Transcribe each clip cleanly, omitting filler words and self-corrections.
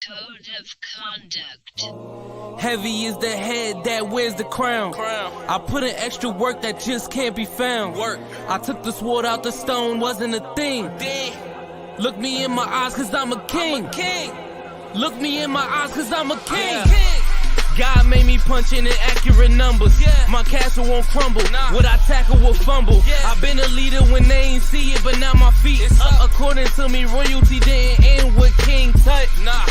Code of conduct. Heavy is the head that wears the crown. I put in extra work that just can't be found. I took the sword out the stone, wasn't a thing. Look me in my eyes cause I'm a king. Look me in my eyes cause I'm a king. God made me punch in inaccurate numbers. My castle won't crumble. What I tackle will fumble. I've been a leader when they ain't see it, but now my feet is up. According to me, royalty didn't end with King Tut.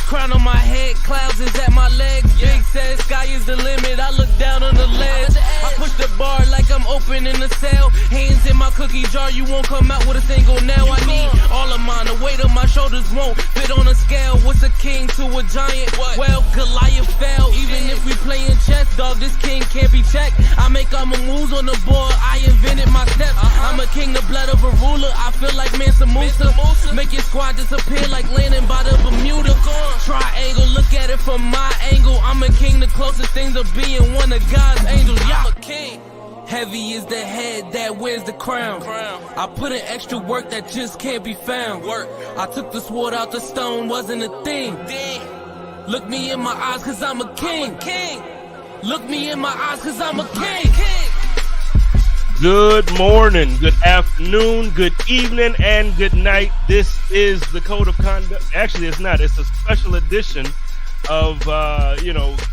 Crown on my head, clouds is at my legs. Big says sky is the limit. I look down on the ledge. I push the bar like I'm opening a cell. Hands in my cookie jar, you won't come out with a single nail. I need all of mine. The weight of my shoulders won't fit on a scale. What's a king to a giant? Well, Goliath fell. Even if we playin' chess, dog, this king can't be checked. I make all my moves on the board, I invented my steps. I'm a king, the blood of a ruler. I feel like Mansa Musa. Make your squad disappear like landing by the Bermuda. Triangle, look at it from my angle. I'm a king, the closest thing to being one of God's angels. I'm a king. Heavy is the head that wears the crown. I put in extra work that just can't be found. I took the sword out the stone, wasn't a thing. Look me in my eyes cause I'm a king. Look me in my eyes cause I'm a king. Good morning, good afternoon, good evening, and good night. This is the Code of Conduct. Actually, it's not. It's a special edition of,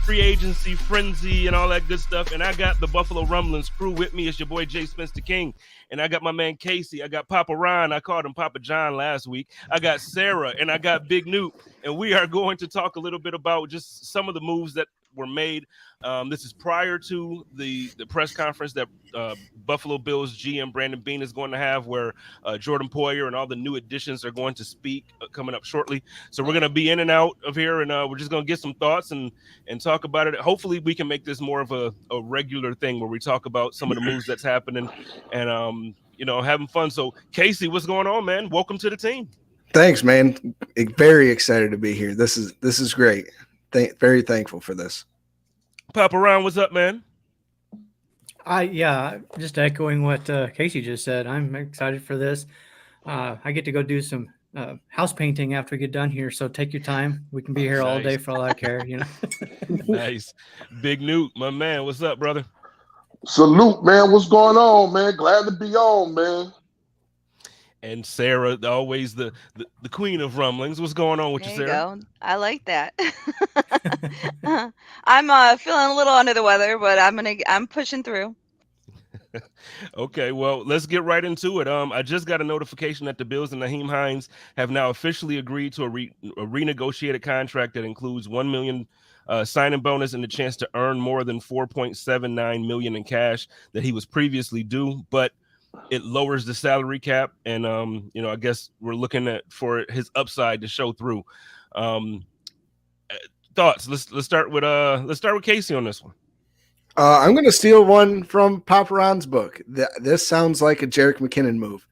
free agency, frenzy, and all that good stuff. And I got the Buffalo Rumblings crew with me. It's your boy, Jay Spencer King. And I got my man, Casey. I got Papa Ron. I called him Papa John last week. I got Sarah, and I got Big Newt. And we are going to talk a little bit about just some of the moves that were made. This is prior to the press conference that Buffalo Bills GM Brandon Beane is going to have, where Jordan Poyer and all the new additions are going to speak coming up shortly. So we're going to be in and out of here, and we're just going to get some thoughts and talk about it. Hopefully we can make this more of a regular thing where we talk about some of the moves that's happening and having fun. So Casey, what's going on, man? Welcome to the team. Thanks, man. Very excited to be here. This is great. Very thankful for this. Papa Ron, what's up, man? Just echoing what Casey just said. I'm excited for this. I get to go do some house painting after we get done here, so take your time. We can be here all day for all I care, Nice. Big Newt, my man, what's up, brother? Salute, man. What's going on, man? Glad to be on, man. And Sarah, always the queen of rumblings. What's going on with you, Sarah? Go. I like that. I'm feeling a little under the weather, but I'm pushing through. Okay, well, let's get right into it. I just got a notification that the Bills and Nyheim Hines have now officially agreed to a renegotiated contract that includes $1 million signing bonus and the chance to earn more than $4.79 million in cash that he was previously due, but it lowers the salary cap, and I guess we're looking for his upside to show through. Thoughts? Let's start with Casey on this one. I'm going to steal one from Papa Ron's book. This sounds like a Jerick McKinnon move.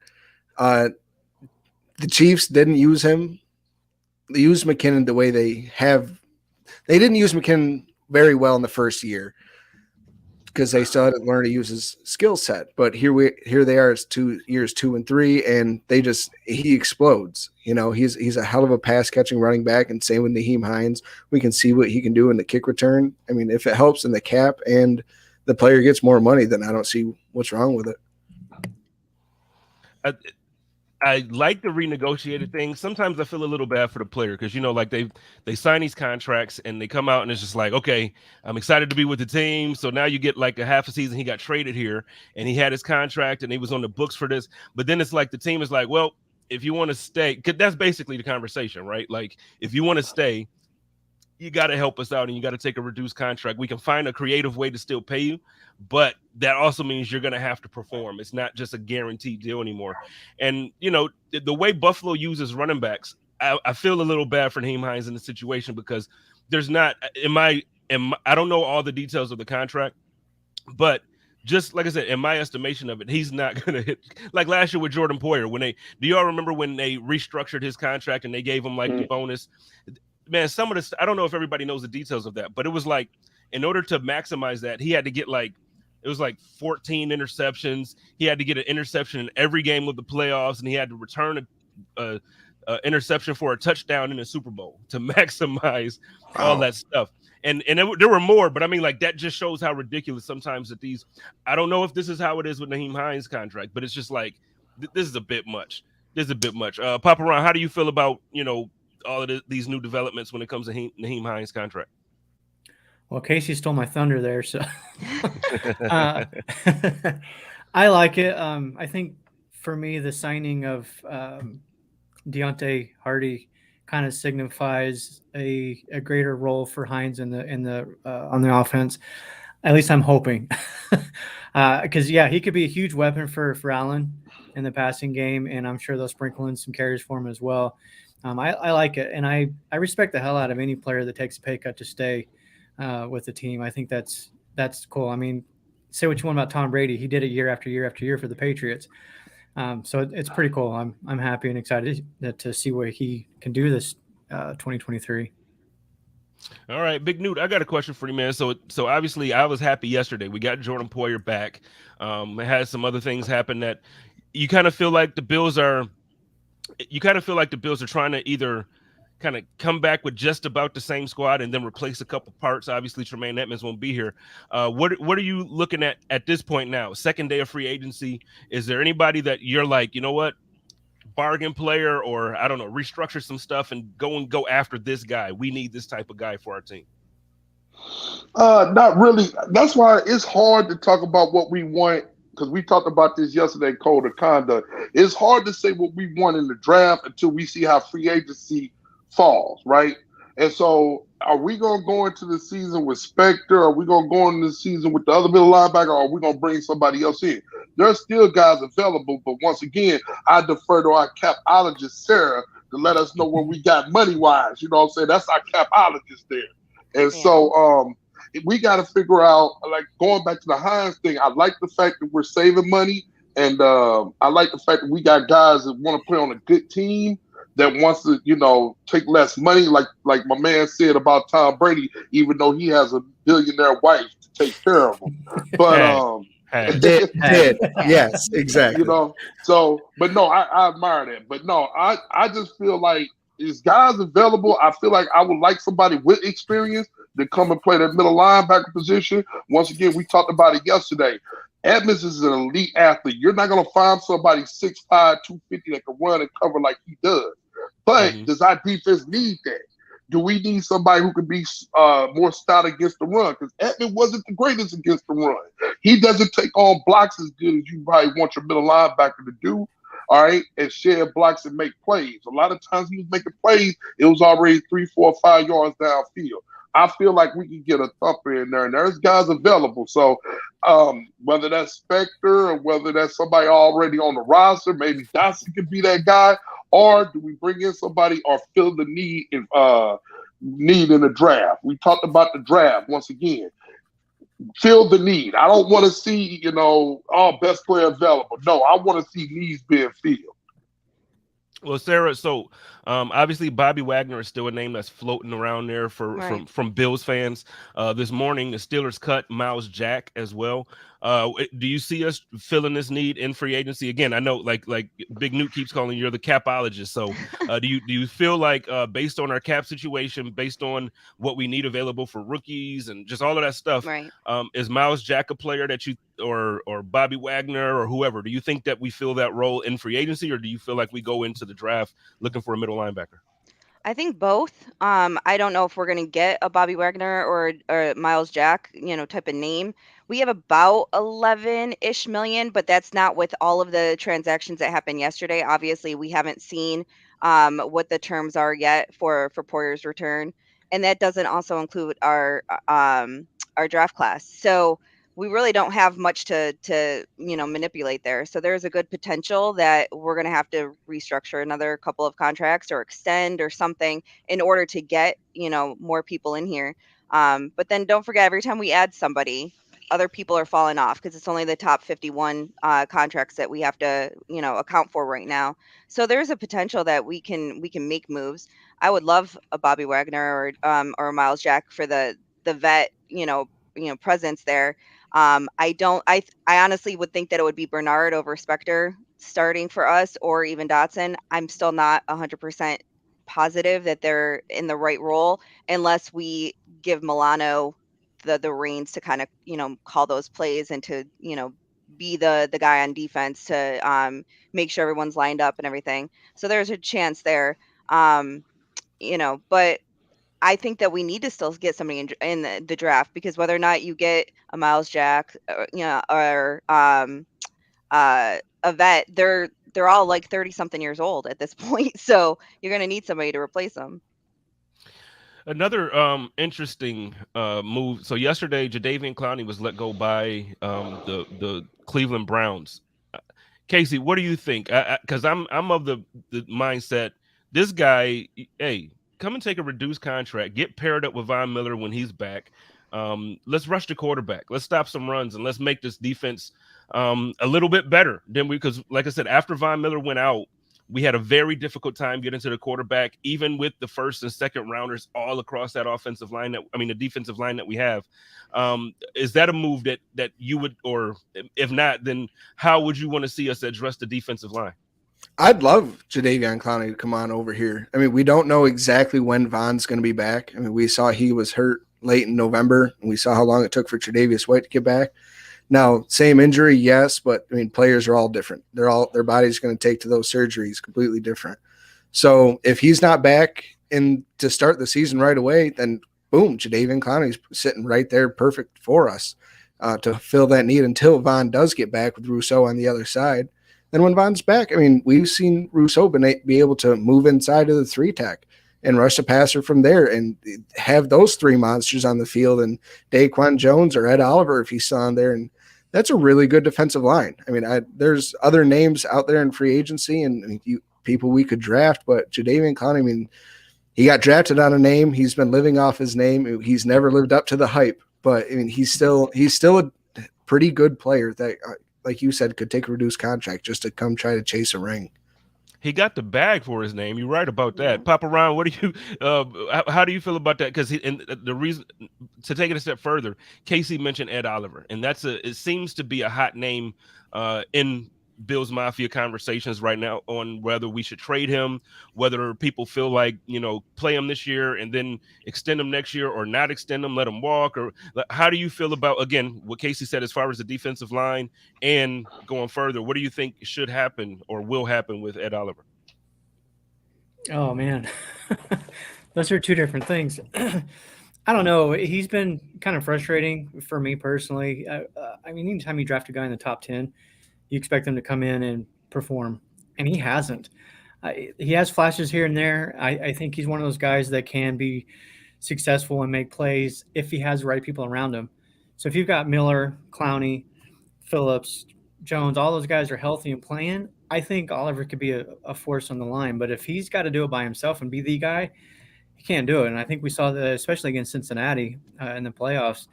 The Chiefs didn't use him. They used McKinnon the way they have. They didn't use McKinnon very well in the first year because they still had to learn to use his skill set. But here they are. It's years 2 and 3, and he explodes. He's a hell of a pass catching running back, and same with Nyheim Hines. We can see what he can do in the kick return. I mean, if it helps in the cap and the player gets more money, then I don't see what's wrong with it. I like the renegotiated thing. Sometimes I feel a little bad for the player because, they sign these contracts and they come out and it's just like, okay, I'm excited to be with the team. So now you get like a half a season. He got traded here and he had his contract and he was on the books for this. But then it's like the team is like, well, if you want to stay, because that's basically the conversation, right? Like, if you want to stay, you got to help us out and you got to take a reduced contract. We can find a creative way to still pay you, but that also means you're going to have to perform. It's not just a guaranteed deal anymore. And, the way Buffalo uses running backs, I feel a little bad for Nyheim Hines in the situation because there's not, I don't know all the details of the contract, but just like I said, in my estimation of it, he's not going to hit like last year with Jordan Poyer. Do y'all remember when they restructured his contract and they gave him like the bonus? Man, some of this, I don't know if everybody knows the details of that, but it was like, in order to maximize that, he had to get it was like 14 interceptions. He had to get an interception in every game of the playoffs, and he had to return interception for a touchdown in the Super Bowl to maximize all Wow. that stuff. And there were more, but I mean, like, that just shows how ridiculous sometimes that these. I don't know if this is how it is with Naheem Hines' contract, but it's just like this is a bit much. This is a bit much. Papa Ron, how do you feel about all of these new developments when it comes to Naheem Hines' contract? Well, Casey stole my thunder there, so I like it. I think for me, the signing of Deontay Hardy kind of signifies a greater role for Hines in the on the offense. At least I'm hoping, because he could be a huge weapon for Allen in the passing game, and I'm sure they'll sprinkle in some carries for him as well. I like it, and I respect the hell out of any player that takes a pay cut to stay with the team. I think that's cool. I mean, say what you want about Tom Brady, he did it year after year after year for the Patriots. So it's pretty cool. I'm happy and excited to see what he can do this 2023. All right, Big Newt, I got a question for you, man. So obviously, I was happy yesterday. We got Jordan Poyer back. It had some other things happen that you kind of feel like the Bills are. You kind of feel like the Bills are trying to either kind of come back with just about the same squad and then replace a couple parts. Obviously, Tremaine Edmonds won't be here. What are you looking at this point now? Second day of free agency. Is there anybody that you're like, you know what, bargain player, or I don't know, restructure some stuff and go after this guy? We need this type of guy for our team. Not really. That's why it's hard to talk about what we want, because we talked about this yesterday, code of conduct. It's hard to say what we want in the draft until we see how free agency falls, right? And so are we going to go into the season with Spector? Are we going to go into the season with the other middle linebacker? Or are we going to bring somebody else in? There's still guys available, but once again, I defer to our capologist, Sarah, to let us know where we got money-wise. You know what I'm saying? That's our capologist there. And so we got to figure out, like, going back to the Hines thing, I like the fact that we're saving money, and I like the fact that we got guys that want to play on a good team that wants to, take less money, like my man said about Tom Brady, even though he has a billionaire wife to take care of him. But did. Yes, exactly. But no, I admire that. But no, I just feel like is guys available. I feel like I would like somebody with experience to come and play that middle linebacker position. Once again, we talked about it yesterday. Edmonds is an elite athlete. You're not going to find somebody 6'5", 250 that can run and cover like he does. But does our defense need that? Do we need somebody who can be more stout against the run? Because Edmonds wasn't the greatest against the run. He doesn't take on blocks as good as you probably want your middle linebacker to do. All right, and share blocks and make plays. A lot of times he was making plays, it was already 3, 4, 5 yards downfield. I feel like we can get a thumper in there, and there's guys available. So whether that's Spector or whether that's somebody already on the roster, maybe Dotson could be that guy, or do we bring in somebody or fill the need in the draft? We talked about the draft once again. Fill the need. I don't want to see, best player available. No, I want to see needs being filled. Well, Sarah, so obviously Bobby Wagner is still a name that's floating around there from Bills fans. This morning, the Steelers cut Miles Jack as well. Do you see us filling this need in free agency? Again, I know like Big Newt keeps calling you're the capologist. So do you feel like based on our cap situation, based on what we need available for rookies and just all of that stuff, is Miles Jack a player that you or Bobby Wagner or whoever, do you think that we fill that role in free agency, or do you feel like we go into the draft looking for a middle linebacker? I think both. I don't know if we're going to get a Bobby Wagner or Miles Jack, type of name. We have about 11-ish million, but that's not with all of the transactions that happened yesterday. Obviously, we haven't seen what the terms are yet for Poyer's return, and that doesn't also include our draft class. So we really don't have much to manipulate there. So there's a good potential that we're going to have to restructure another couple of contracts or extend or something in order to get, more people in here. But then don't forget, every time we add somebody, other people are falling off because it's only the top 51 contracts that we have to, account for right now. So there's a potential that we can make moves. I would love a Bobby Wagner or Miles Jack for the vet, presence there. I honestly would think that it would be Bernard over Spector starting for us or even Dotson, I'm still not 100% positive that they're in the right role unless we give Milano the reins to kind of, call those plays and to, be the guy on defense to make sure everyone's lined up and everything. So there's a chance there. But I think that we need to still get somebody in the draft, because whether or not you get a Miles Jack, or a vet, they're all like 30 something years old at this point. So you're going to need somebody to replace them. Another interesting move. So yesterday, Jadeveon Clowney was let go by the Cleveland Browns. Casey, what do you think? Because I'm of the mindset, this guy, hey, come and take a reduced contract, get paired up with Von Miller when he's back. Let's rush the quarterback. Let's stop some runs, and let's make this defense a little bit better than because, like I said, after Von Miller went out, we had a very difficult time getting to the quarterback, even with the first and second rounders all across that offensive line. The defensive line that we have. Is that a move that you would, or if not, then how would you want to see us address the defensive line? I'd love Jadeveon Clowney to come on over here. I mean, we don't know exactly when Von's going to be back. I mean, we saw he was hurt late in November, and we saw how long it took for Tre'Davious White to get back. Now, same injury, yes, but I mean, players are all different. Their body's going to take to those surgeries completely different. So if he's not back to start the season right away, then boom, Jadeveon Clowney's sitting right there, perfect for us to fill that need until Von does get back with Rousseau on the other side. Then when Von's back, I mean, we've seen Rousseau be able to move inside of the 3-tech and rush the passer from there and have those three monsters on the field, and Daquan Jones or Ed Oliver if he's still on there. And that's a really good defensive line. I mean, there's other names out there in free agency and people we could draft, but Jadeveon Clowney, I mean, he got drafted on a name. He's been living off his name. He's never lived up to the hype, but I mean, he's still a pretty good player that, like you said, could take a reduced contract just to come try to chase a ring. He got the bag for his name. You're right about that. Papa Ron, what do you how do you feel about that? Because the reason to take it a step further, Casey mentioned Ed Oliver, and it seems to be a hot name in Bills Mafia conversations right now on whether we should trade him, whether people feel like, play him this year and then extend him next year, or not extend him, let him walk. Or how do you feel about, again, what Casey said as far as the defensive line and going further? What do you think should happen or will happen with Ed Oliver? Oh man, those are two different things. I don't know. He's been kind of frustrating for me personally. I mean, anytime you draft a guy in the top 10, you expect him to come in and perform, and he hasn't. He has flashes here and there. I think he's one of those guys that can be successful and make plays if he has the right people around him. So if you've got Miller, Clowney, Phillips, Jones, all those guys are healthy and playing, I think Oliver could be a force on the line. But if he's got to do it by himself and be the guy, he can't do it. And I think we saw that, especially against Cincinnati in the playoffs.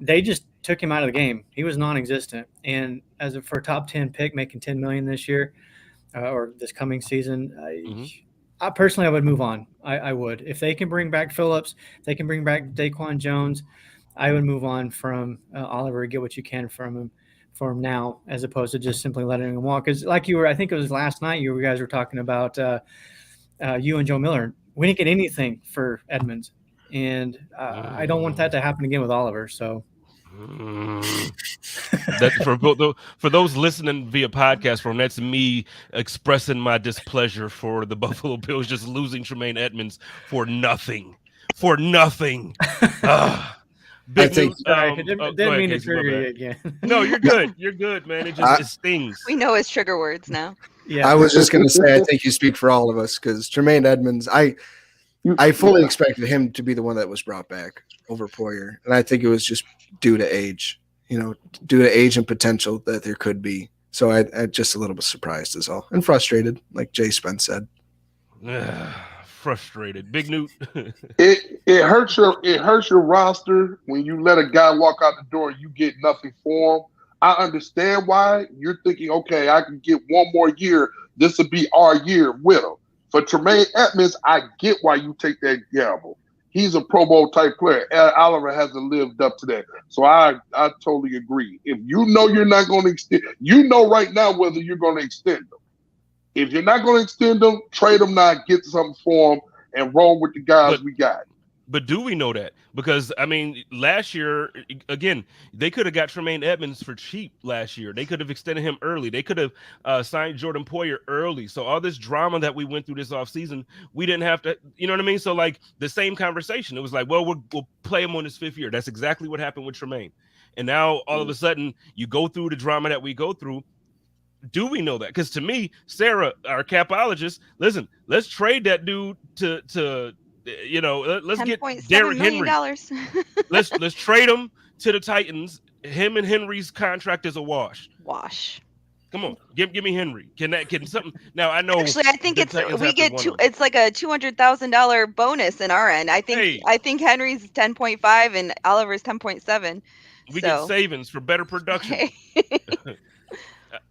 They just took him out of the game. He was non-existent. And for a top 10 pick, making $10 million this year or this coming season, I personally would move on. I would. If they can bring back Phillips, if they can bring back Daquan Jones, I would move on from Oliver, get what you can from him now, as opposed to just simply letting him walk. Because I think it was last night you guys were talking about you and Joe Miller. We didn't get anything for Edmonds. And I don't want that to happen again with Oliver. So that for those listening via podcast form, that's me expressing my displeasure for the Buffalo Bills just losing Tremaine Edmonds for nothing. Big news. Didn't mean to trigger you again. No, you're good. You're good, man. It stings. We know his trigger words now. Yeah. I was just going to say, I think you speak for all of us, because Tremaine Edmonds, I fully expected him to be the one that was brought back over Poyer. And I think it was just due to age, due to age and potential that there could be. So I just a little bit surprised is all, and frustrated, like Jay Spence said. Frustrated. Big Newt. it hurts your roster when you let a guy walk out the door and you get nothing for him. I understand why you're thinking, okay, I can get one more year. This will be our year with him. For Tremaine Edmonds, I get why you take that gamble. he's a Pro Bowl type player. Oliver hasn't lived up to that. So I totally agree. If you know you're not going to extend, you know right now whether you're going to extend them. If you're not going to extend them, trade them now, get something for them, and roll with the guys we got. But do we know that? Because, I mean, last year, again, they could have got Tremaine Edmonds for cheap last year. They could have extended him early. They could have signed Jordan Poyer early. So all this drama that we went through this offseason, we didn't have to, you know what I mean? So, like, the same conversation. It was like, well, we'll play him on his 5th year. That's exactly what happened with Tremaine. And now, all of a sudden, you go through the drama that we go through. Do we know that? Because to me, Sarah, our capologist, listen, let's trade that dude to you know, let's get Derrick Henry. let's trade him to the Titans. Him and Henry's contract is a wash. Come on, give me Henry. Can something? Now I know. Actually, I think we get it's like a $200,000 bonus in our end. I think Henry's 10.5 and Oliver's 10.7. We get savings for better production.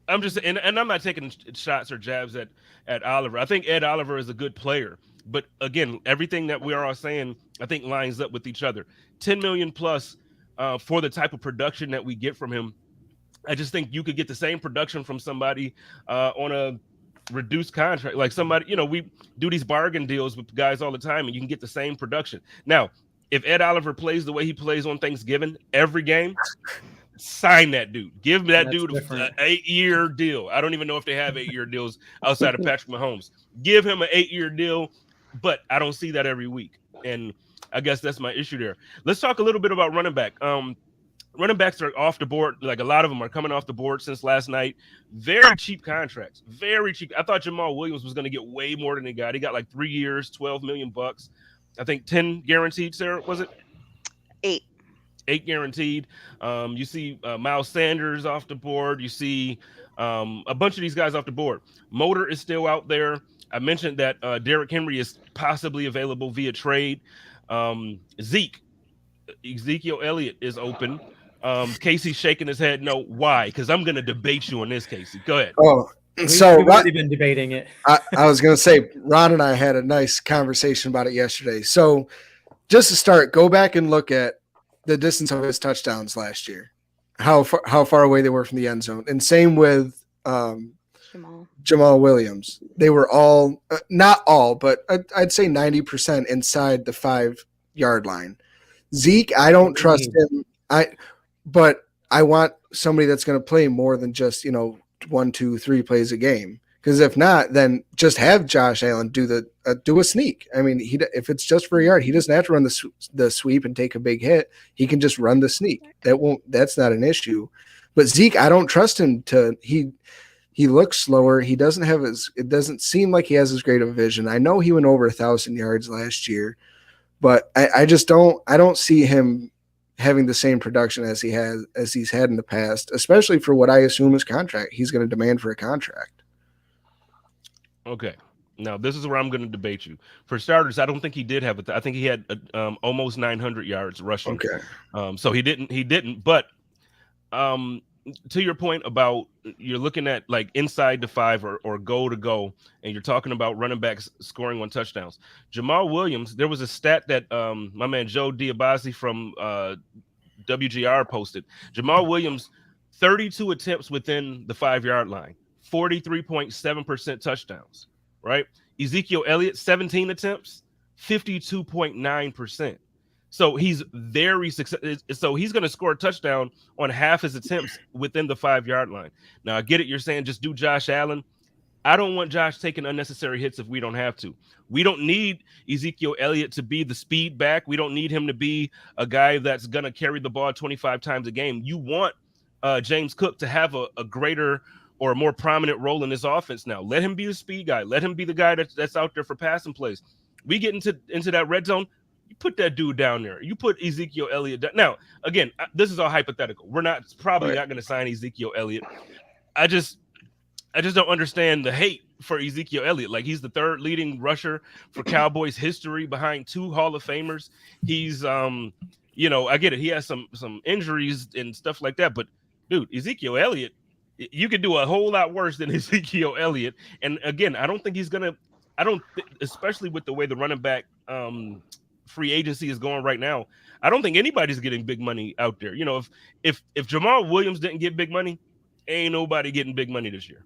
I'm just and I'm not taking shots or jabs at Oliver. I think Ed Oliver is a good player. But again, everything that we are all saying, I think lines up with each other. 10 million plus for the type of production that we get from him. I just think you could get the same production from somebody on a reduced contract. Like somebody, you know, we do these bargain deals with guys all the time, and you can get the same production. Now, if Ed Oliver plays the way he plays on Thanksgiving every game, sign that dude. Give that dude an 8-year deal. I don't even know if they have 8-year deals outside of Patrick Mahomes. Give him an 8-year deal. But I don't see that every week. And I guess that's my issue there. Let's talk a little bit about running back. Running backs are off the board. Like a lot of them are coming off the board since last night. Very cheap contracts. Very cheap. I thought Jamal Williams was going to get way more than he got. He got like 3 years, $12 million. I think 10 guaranteed, Sarah, was it? 8. 8 guaranteed. You see Miles Sanders off the board. You see a bunch of these guys off the board. Motor is still out there. I mentioned that Derrick Henry is possibly available via trade. Ezekiel Elliott is open. Casey's shaking his head. No, why? Because I'm going to debate you on this, Casey. Go ahead. Oh, we've already been debating it. I was going to say, Ron and I had a nice conversation about it yesterday. So just to start, go back and look at the distance of his touchdowns last year, how far away they were from the end zone. And same with Jamal Williams. They were all, not all, but I'd say 90% inside the 5-yard line. Zeke, I don't trust him. But I want somebody that's going to play more than just, 1, 2, 3 plays a game. Because if not, then just have Josh Allen do a sneak. I mean, if it's just for a yard, he doesn't have to run the sweep and take a big hit. He can just run the sneak. That's not an issue. But Zeke, I don't trust him to. He looks slower. He doesn't have it doesn't seem like he has as great of a vision. I know he went over 1,000 yards last year, but I just don't. I don't see him having the same production as he's had in the past, especially for what I assume is contract. He's going to demand for a contract. Okay. Now this is where I'm going to debate you. For starters, I don't think he did have it. I think he had almost 900 yards rushing. Okay. So he didn't. But to your point about you're looking at like inside the 5 or goal to go, and you're talking about running backs scoring on touchdowns. Jamal Williams, there was a stat that my man Joe Diabasi from WGR posted. Jamal Williams, 32 attempts within the 5-yard line, 43.7% touchdowns, right? Ezekiel Elliott, 17 attempts, 52.9%. So he's very successful. So he's going to score a touchdown on half his attempts within the 5-yard line. Now I get it. You're saying just do Josh Allen. I don't want Josh taking unnecessary hits if we don't have to. We don't need Ezekiel Elliott to be the speed back. We don't need him to be a guy that's going to carry the ball 25 times a game. You want James Cook to have a greater or a more prominent role in this offense now. Let him be the speed guy. Let him be the guy that's out there for passing plays. We get into that red zone. You put that dude down there. You put Ezekiel Elliott down. Now, again, this is all hypothetical. We're not not going to sign Ezekiel Elliott. I just don't understand the hate for Ezekiel Elliott. Like, he's the 3rd leading rusher for Cowboys history behind 2 Hall of Famers. He's I get it. He has some injuries and stuff like that. But dude, Ezekiel Elliott, you could do a whole lot worse than Ezekiel Elliott. And again, I don't think he's gonna. Especially with the way the running back free agency is going right now, I don't think anybody's getting big money out there. You know, if Jamal Williams didn't get big money, ain't nobody getting big money this year.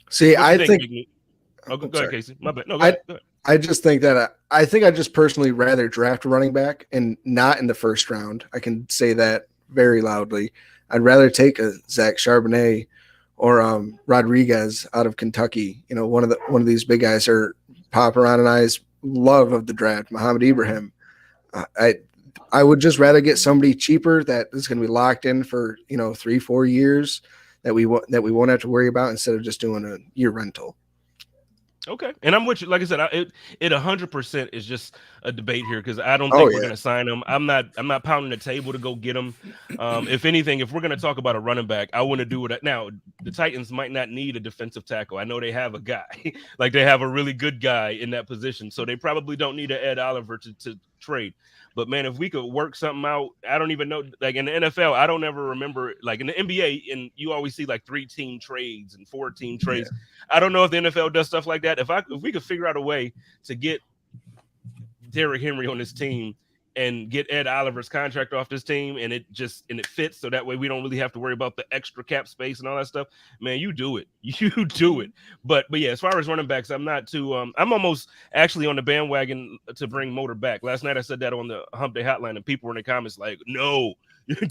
See, What do you I think. Big Meat? Oh, go ahead, sorry. Casey. My bad. No, go ahead. Go ahead. I just think that I think I just personally rather draft a running back and not in the first round. I can say that very loudly. I'd rather take a Zach Charbonnet or Rodriguez out of Kentucky. You know, one of these big guys, or Paparan and I's love of the draft, Muhammad Ibrahim. I would just rather get somebody cheaper that is going to be locked in for 3-4 years that we won't have to worry about, instead of just doing a year rental. Okay, and I'm with you. Like I said, it 100% is just a debate here, because I don't think we're going to sign him. I'm not pounding the table to go get him. If anything, if we're going to talk about a running back, I want to do it now. The Titans might not need a defensive tackle. I know they have a guy, like they have a really good guy in that position, so they probably don't need an Ed Oliver to trade. But man, if we could work something out, I don't even know. Like in the NFL, I don't ever remember. Like in the NBA, and you always see like 3-team trades and 4-team trades. Yeah. I don't know if the NFL does stuff like that. If we could figure out a way to get Derrick Henry on this team and get Ed Oliver's contract off this team, and it fits, so that way we don't really have to worry about the extra cap space and all that stuff. Man, you do it. You do it. But yeah, as far as running backs, I'm not too I'm almost actually on the bandwagon to bring Motor back. Last night I said that on the Hump Day Hotline, and people were in the comments like, no,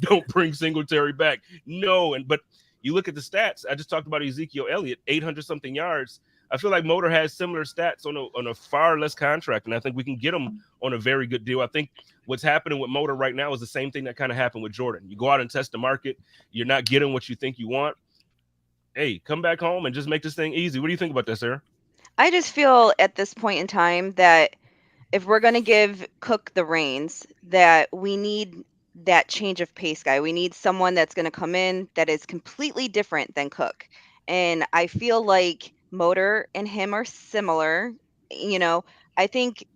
don't bring Singletary back. No, but you look at the stats. I just talked about Ezekiel Elliott, 800 something yards. I feel like Motor has similar stats on a far less contract, and I think we can get him on a very good deal. I think what's happening with Motor right now is the same thing that kind of happened with Jordan. You go out and test the market. You're not getting what you think you want. Hey, come back home and just make this thing easy. What do you think about that, Sarah? I just feel at this point in time that if we're going to give Cook the reins, that we need that change of pace guy. We need someone that's going to come in that is completely different than Cook. And I feel like Motor and him are similar. I think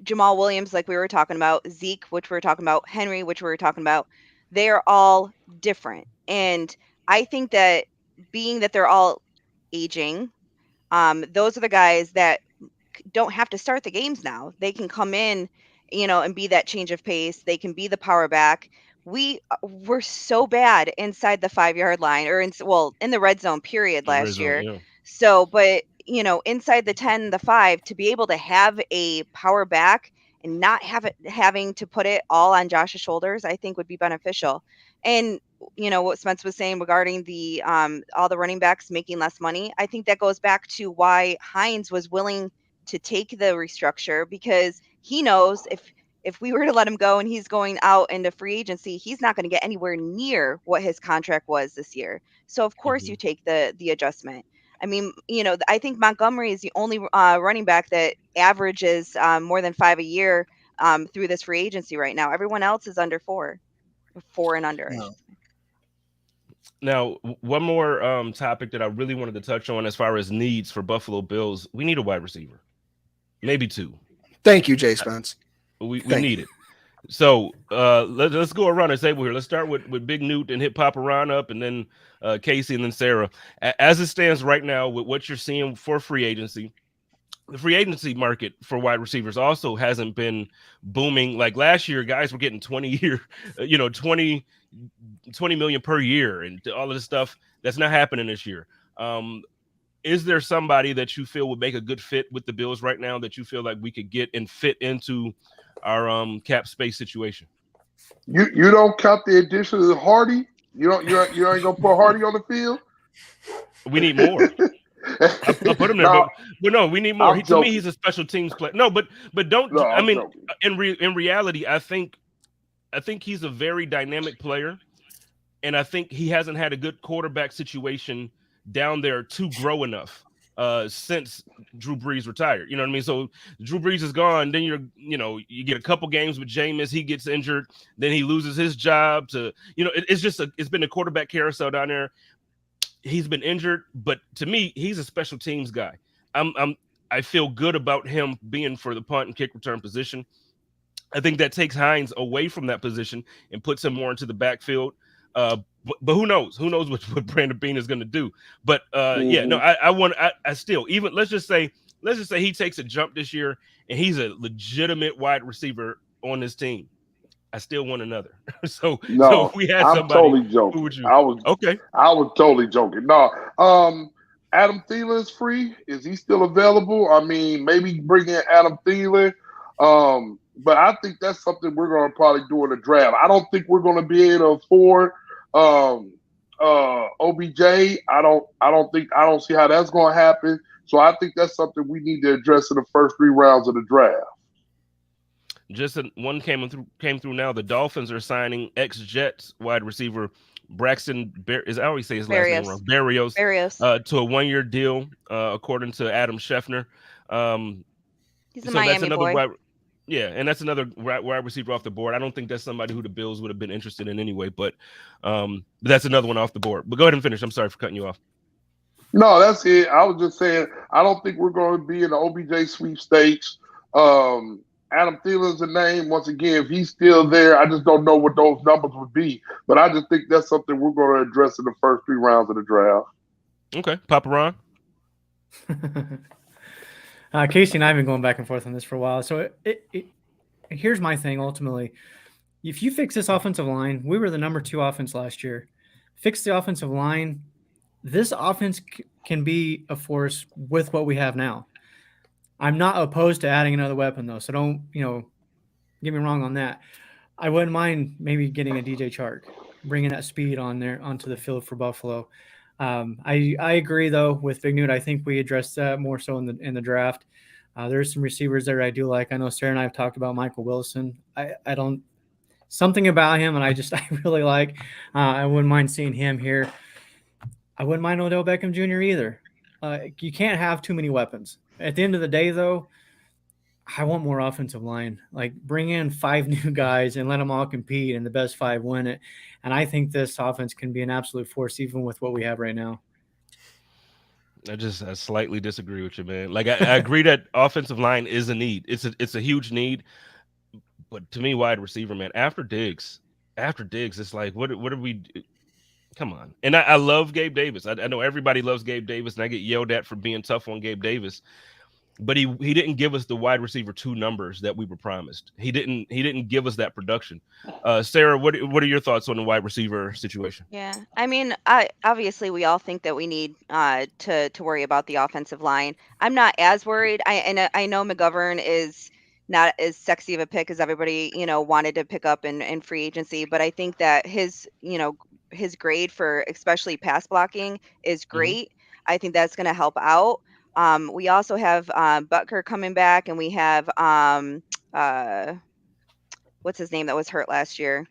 Jamal Williams, like we were talking about, Zeke, which we were talking about, Henry, which we were talking about, they are all different. And I think that being that they're all aging, those are the guys that don't have to start the games now. They can come in, and be that change of pace. They can be the power back. We're so bad inside the 5-yard line, or in the red zone period last year. Yeah. So, but inside the 10, the 5, to be able to have a power back and not having to put it all on Josh's shoulders, I think would be beneficial. And what Spence was saying regarding the all the running backs making less money, I think that goes back to why Hines was willing to take the restructure, because he knows if we were to let him go and he's going out into free agency, he's not going to get anywhere near what his contract was this year. So of course you take the adjustment. I mean, I think Montgomery is the only running back that averages more than 5 a year through this free agency right now. Everyone else is under 4 and under. No. Now, one more topic that I really wanted to touch on as far as needs for Buffalo Bills. We need a wide receiver, maybe 2. Thank you, Jay Spence. We need it. So let's go around the table here. Let's start with Big Newt and hit Papa Ron up, and then Casey, and then Sarah. As it stands right now, with what you're seeing for free agency, the free agency market for wide receivers also hasn't been booming. Like last year, guys were getting 20 million per year, and all of this stuff. That's not happening this year. Is there somebody that you feel would make a good fit with the Bills right now that you feel like we could get and fit into our cap space situation? You don't count the addition of Hardy? You ain't gonna put Hardy on the field? We need more. I'll put him there, but no, we need more. To me, he's a special teams player. No, but don't. No, I mean, in reality, I think he's a very dynamic player, and I think he hasn't had a good quarterback situation down there to grow enough since Drew Brees retired. You know what I mean? So Drew Brees is gone. Then you get a couple games with Jameis. He gets injured. Then he loses his job to, it's been a quarterback carousel down there. He's been injured, but to me, he's a special teams guy. I feel good about him being for the punt and kick return position. I think that takes Hines away from that position and puts him more into the backfield. But who knows? Who knows what Brandon Beane is going to do? But I still, even let's just say let's just say he takes a jump this year and he's a legitimate wide receiver on this team, I still want another. So if No, we had I'm somebody, totally who joking. would you? Okay, I was totally joking. No, Adam Thielen's free. Is he still available? I mean, maybe bring in Adam Thielen. But I think that's something we're going to probably do in the draft. I don't think we're going to be able to afford um, OBJ. I don't see how that's going to happen. So I think that's something we need to address in the first 3 rounds of the draft. one came through now. The Dolphins are signing ex-Jets wide receiver I always say his last name wrong. Barrios, Barrios. to a 1-year deal, according to Adam Scheffner. He's a So that's Miami another boy. and that's another wide receiver off the board. I don't think that's somebody who the Bills would have been interested in anyway, but that's another one off the board. But go ahead and finish. I'm sorry for cutting you off. No, that's it. I was just saying, I don't think we're going to be in the OBJ sweepstakes. Adam Thielen's a name. Once again, if he's still there, I just don't know what those numbers would be. But I just think that's something we're going to address in the first 3 rounds of the draft. Okay, Papa Ron. Casey and I have been going back and forth on this for a while. So here's my thing. Ultimately, if you fix this offensive line, we were the number 2 offense last year. Fix the offensive line. This offense can be a force with what we have now. I'm not opposed to adding another weapon, though. So don't, get me wrong on that. I wouldn't mind maybe getting a DJ Chark, bringing that speed on there onto the field for Buffalo. I agree though with Big Newt. I think we addressed that more so in the draft. There's some receivers there I do like. I know Sarah and I have talked about Michael Wilson. I don't something about him, and I really like. I wouldn't mind seeing him here. I wouldn't mind Odell Beckham Jr. either. You can't have too many weapons. At the end of the day, though, I want more offensive line. Like, bring in 5 new guys and let them all compete, and the best 5 win it. And I think this offense can be an absolute force, even with what we have right now. I slightly disagree with you, man. Like, I agree that offensive line is a need. It's a huge need. But to me, wide receiver, man, after Diggs, it's like, what are we? Come on. And I love Gabe Davis. I know everybody loves Gabe Davis, and I get yelled at for being tough on Gabe Davis. But he didn't give us the wide receiver 2 numbers that we were promised. He didn't give us that production. Sarah, what are your thoughts on the wide receiver situation? Yeah, I mean, obviously we all think that we need to worry about the offensive line. I'm not as worried. I know McGovern is not as sexy of a pick as everybody wanted to pick up in free agency, but I think that his grade for especially pass blocking is great. I think that's going to help out. We also have Butker coming back, and we have what's his name that was hurt last year?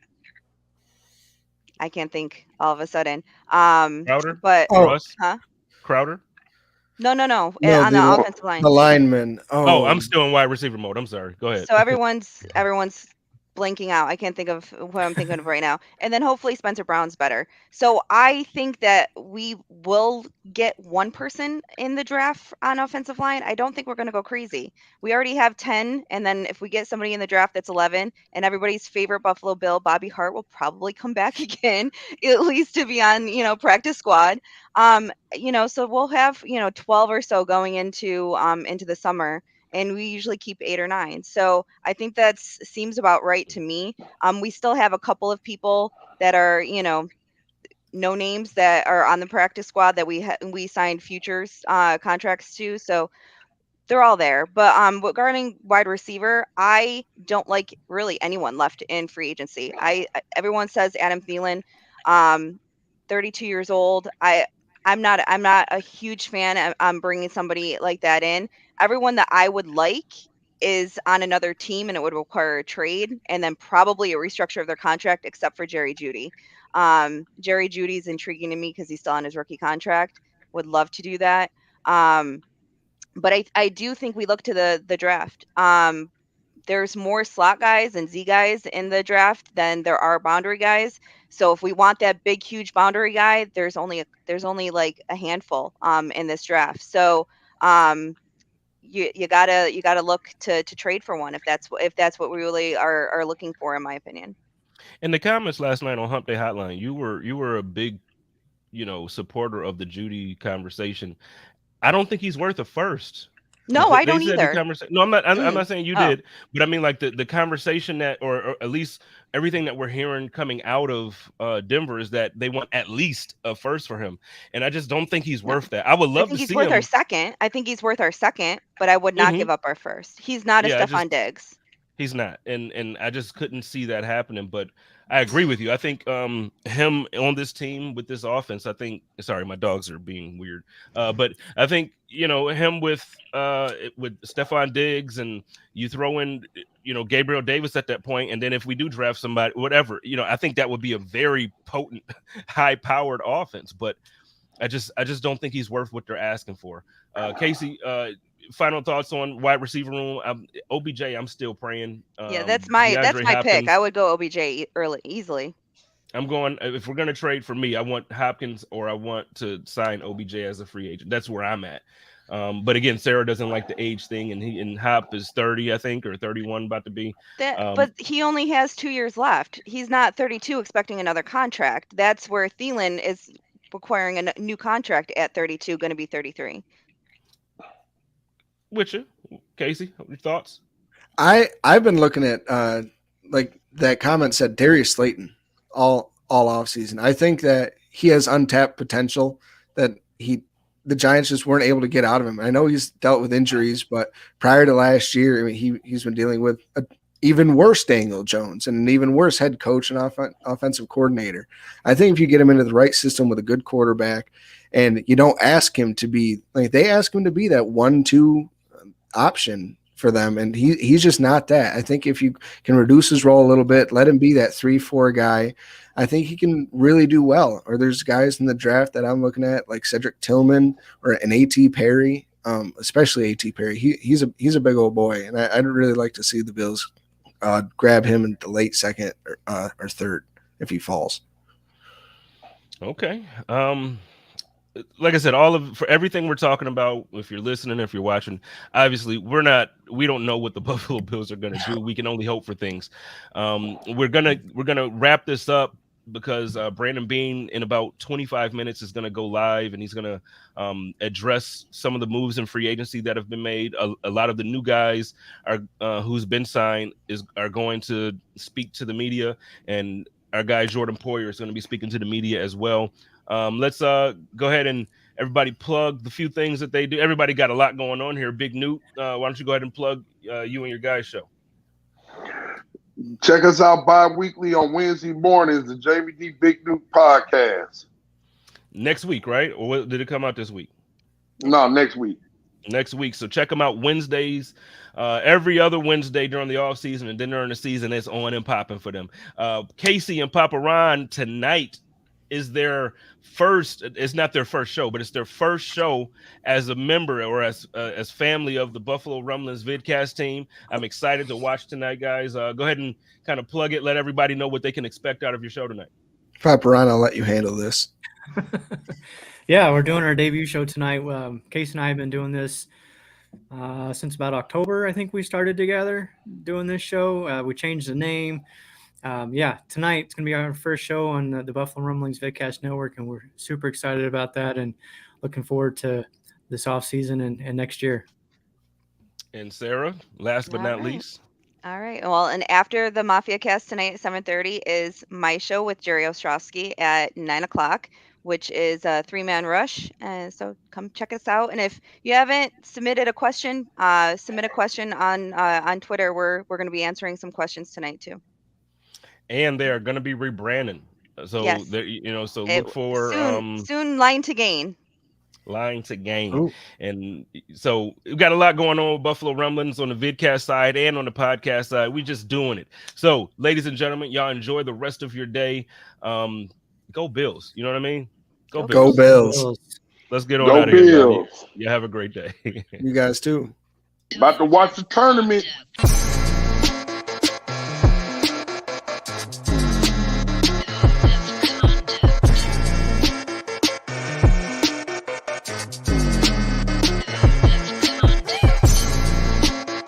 I can't think all of a sudden. Crowder? But Russ? huh? Crowder? No, No, on the the offensive line. the lineman. Oh, I'm Oh, still in wide receiver mode. I'm sorry. Go ahead. So everyone's blanking out. I can't think of what I'm thinking of right now. And then hopefully Spencer Brown's better. So I think that we will get one person in the draft on offensive line. I don't think we're going to go crazy. We already have 10, and then if we get somebody in the draft that's 11, and everybody's favorite Buffalo Bill, Bobby Hart, will probably come back again, at least to be on practice squad. So we'll have 12 or so going into the summer, and we usually keep 8 or 9. So I think that seems about right to me. We still have a couple of people that are, no names that are on the practice squad that we signed futures contracts to. So they're all there. But regarding wide receiver, I don't like really anyone left in free agency. Everyone says Adam Thielen, 32 years old. I'm not a huge fan of bringing somebody like that in. Everyone that I would like is on another team, and it would require a trade and then probably a restructure of their contract, except for Jerry Jeudy. Jerry Judy's intriguing to me because he's still on his rookie contract. Would love to do that. But I do think we look to the draft. There's more slot guys and Z guys in the draft than there are boundary guys. So if we want that big, huge boundary guy, there's only like a handful in this draft. So you gotta look to trade for one if that's what we really are looking for, in my opinion. In the comments last night on Hump Day Hotline, you were a big, supporter of the Judy conversation. I don't think he's worth a first. No, I They don't said the either. conversation. No, I'm not saying you Oh. did, but I mean like the conversation that, or at least everything that we're hearing coming out of Denver is that they want at least a first for him, and I just don't think he's No. worth that. I would I love think to he's see worth our him. second. I think he's worth our second, but I would not Hmm. give up our first. He's not a Yeah, I just Stephon Diggs. He's not, and I just couldn't see that happening. But I agree with you. I think him on this team with this offense. I think. Sorry, my dogs are being weird. But I think him with Stephon Diggs, and you throw in Gabriel Davis at that point, and then if we do draft somebody, whatever, I think that would be a very potent, high-powered offense. But I just don't think he's worth what they're asking for. Casey, final thoughts on wide receiver room. OBJ, I'm still praying. Yeah, that's my DeAndre pick. I Hopkins. would go OBJ early, easily. I'm going. If we're gonna trade for me, I want Hopkins or I want to sign OBJ as a free agent. That's where I'm at. But again, Sarah doesn't like the age thing, and Hop is 30, I think, or 31, about to be. But he only has 2 years left. He's not 32 expecting another contract. That's where Thielen is requiring a new contract at 32, going to be 33. With you, Casey, your thoughts? I've been looking at like that comment said Darius Slayton all off season. I think that he has untapped potential that the Giants just weren't able to get out of him. I know he's dealt with injuries, but prior to last year, I mean, he's been dealing with an even worse Daniel Jones and an even worse head coach and offensive coordinator. I think if you get him into the right system with a good quarterback, and you don't ask him to be like they ask him to be that 1-2 option for them, and he's just not that. I think if you can reduce his role a little bit, let him be that 3-4 guy, I think he can really do well. Or there's guys in the draft that I'm looking at like Cedric Tillman or an A.T. Perry, especially A.T. Perry. He's a big old boy, and I'd really like to see the Bills grab him in the late second or third if he falls. Okay. Like I said, for everything we're talking about, if you're listening, if you're watching, obviously we don't know what the Buffalo Bills are going to do. We can only hope for things. We're gonna wrap this up because Brandon Beane in about 25 minutes is going to go live, and he's going to address some of the moves in free agency that have been made. A lot of the new guys who's been signed are going to speak to the media, and our guy Jordan Poyer is going to be speaking to the media as well. Let's go ahead and everybody plug the few things that they do. Everybody got a lot going on here. Big Newt, why don't you go ahead and plug you and your guys' show? Check us out bi-weekly on Wednesday mornings, the Jamie D. Big Newt podcast. Next week, right? Or did it come out this week? No, next week. Next week. So check them out Wednesdays, every other Wednesday during the off season, and then during the season, it's on and popping for them. Casey and Papa Ron tonight is their first. It's not their first show, but it's their first show as a member or as family of the Buffalo Rumblings vidcast team. I'm excited to watch tonight, guys. Go ahead and kind of plug it. Let everybody know what they can expect out of your show tonight. Papa Ron, I'll let you handle this. Yeah, we're doing our debut show tonight. Case and I have been doing this since about October. I think we started together doing this show. We changed the name. Tonight it's going to be our first show on the Buffalo Rumblings Vidcast Network, and we're super excited about that and looking forward to this off season and next year. And Sarah, last but not least. All right. Well, and after the Mafia Cast tonight at 7:30 is my show with Jerry Ostrowski at 9:00, which is a 3-man rush. So come check us out. And if you haven't submitted a question, submit a question on Twitter. We're going to be answering some questions tonight too. And they are going to be rebranding. So yes. So look for soon Line to Gain. Line to Gain. Ooh. And so we've got a lot going on with Buffalo Rumblings on the vidcast side and on the podcast side. We're just doing it. So, ladies and gentlemen, y'all enjoy the rest of your day. Go Bills. You know what I mean? Go Bills. Go Bills. Let's get on Go out of here. Bills. You have a great day. You guys too. About to watch the tournament.